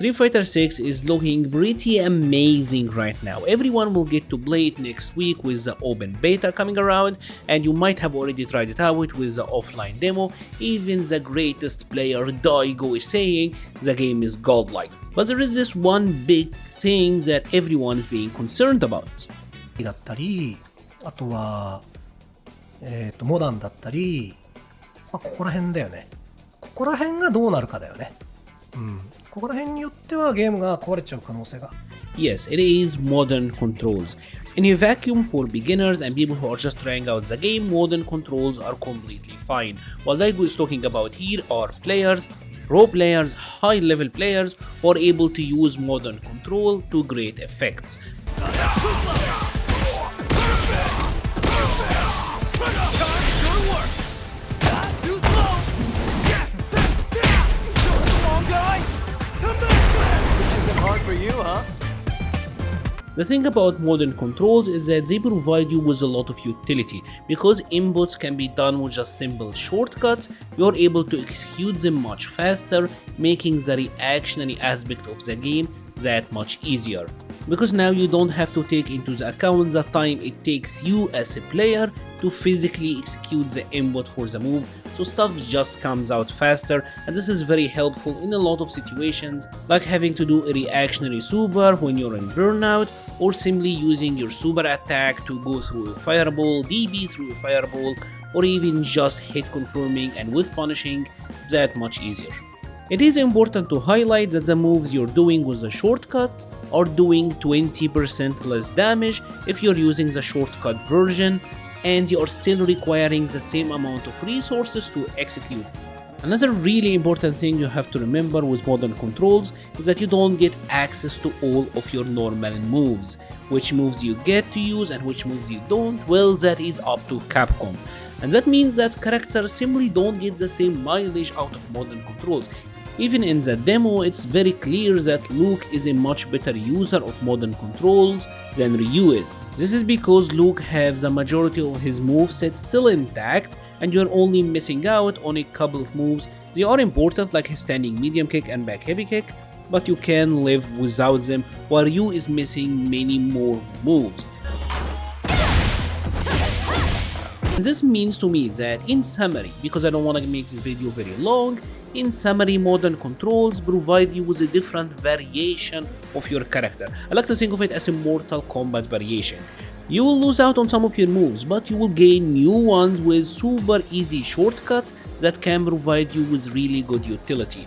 Street Fighter 6 is looking pretty amazing right now. Everyone will get to play it next week with the open beta coming around, and you might have already tried it out with the offline demo. Even the greatest player Daigo is saying the game is godlike. But there is this one big thing that everyone is being concerned about. だったり、あとは、モダンだったり、ここら辺だよね。ここら辺がどうなるかだよね。ここら辺によってはゲームが壊れちゃう可能性が。Yes, it is modern controls. In a vacuum for beginners and people who are just trying out the game, modern controls are completely fine. What Daigo is talking about here are players, pro players, high level players who are able to use modern control to great effects. The thing about modern controls is that they provide you with a lot of utility. Because inputs can be done with just simple shortcuts, you're able to execute them much faster, making the reactionary aspect of the game that much easier. Because now you don't have to take into the account the time it takes you as a player to physically execute the input for the move, so stuff just comes out faster, and this is very helpful in a lot of situations, like having to do a reactionary super when you're in burnout, or simply using your super attack to go through a fireball, DB through a fireball, or even just hit confirming and with punishing that much easier. It is important to highlight that the moves you're doing with the shortcut are doing 20% less damage if you're using the shortcut version, and you are still requiring the same amount of resources to execute. Another really important thing you have to remember with modern controls is that you don't get access to all of your normal moves. Which moves you get to use and which moves you don't, well, that is up to Capcom. And that means that characters simply don't get the same mileage out of modern controls. Even in the demo, it's very clear that Luke is a much better user of modern controls than Ryu is. This is because Luke has the majority of his moveset still intact, and you're only missing out on a couple of moves. They are important, like his standing medium kick and back heavy kick, but you can live without them, while Ryu is missing many more moves. And this means to me that, in summary, because I don't want to make this video very long, in summary, modern controls provide you with a different variation of your character. I like to think of it as a Mortal Kombat variation. You will lose out on some of your moves, but you will gain new ones with super easy shortcuts that can provide you with really good utility.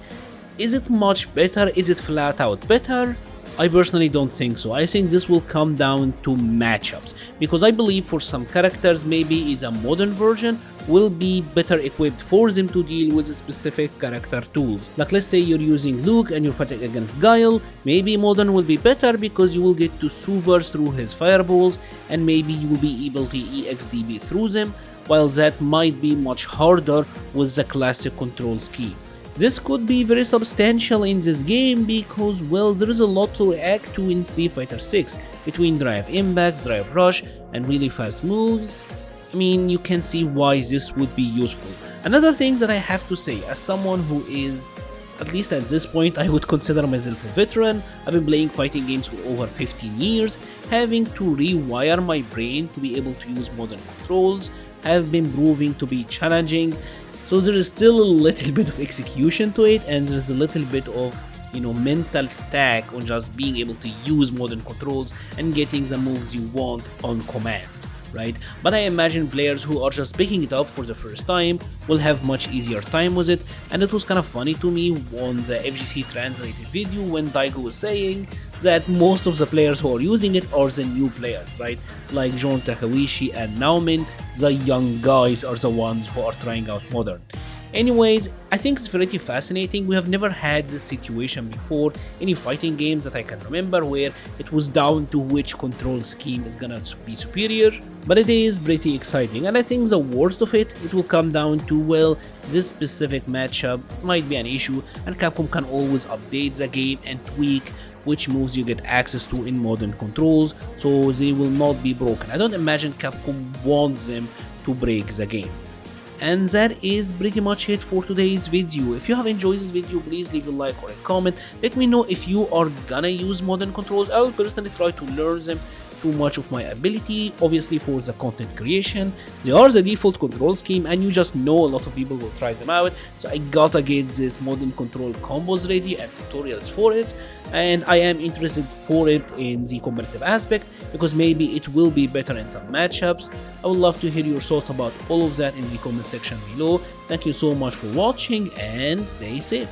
Is it much better? Is it flat out better? I personally don't think so. I think this will come down to matchups, because I believe for some characters maybe a modern version will be better equipped for them to deal with specific character tools. Like let's say you're using Luke and you're fighting against Guile, maybe modern will be better because you will get to super through his fireballs and maybe you will be able to EXDB through them, while that might be much harder with the classic control scheme. This could be very substantial in this game because, well, there is a lot to react to in Street Fighter 6 between drive impacts, drive rush, and really fast moves. I mean, you can see why this would be useful. Another thing that I have to say, as someone who is, at least at this point, I would consider myself a veteran. I've been playing fighting games for over 15 years, having to rewire my brain to be able to use modern controls have been proving to be challenging. So there is still a little bit of execution to it, and there's a little bit of, mental stack on just being able to use modern controls and getting the moves you want on command, right? But I imagine players who are just picking it up for the first time will have much easier time with it, and it was kind of funny to me on the FGC translated video when Daigo was saying that most of the players who are using it are the new players, right? Like John Takawishi and Manon, the young guys are the ones who are trying out modern. Anyways, I think it's pretty fascinating. We have never had this situation before in any fighting games that I can remember where it was down to which control scheme is gonna be superior, but it is pretty exciting, and I think the worst of it will come down to, well, this specific matchup might be an issue and Capcom can always update the game and tweak which moves you get access to in modern controls, so they will not be broken. I don't imagine Capcom wants them to break the game. And that is pretty much it for today's video. If you have enjoyed this video, please leave a like or a comment. Let me know if you are gonna use modern controls. I will personally try to learn them to much of my ability. Obviously for the content creation, they are the default control scheme and you just know a lot of people will try them out, so I gotta get this modern control combos ready and tutorials for it, and I am interested for it in the competitive aspect because maybe it will be better in some matchups. I would love to hear your thoughts about all of that in the comment section below. Thank you so much for watching and stay safe.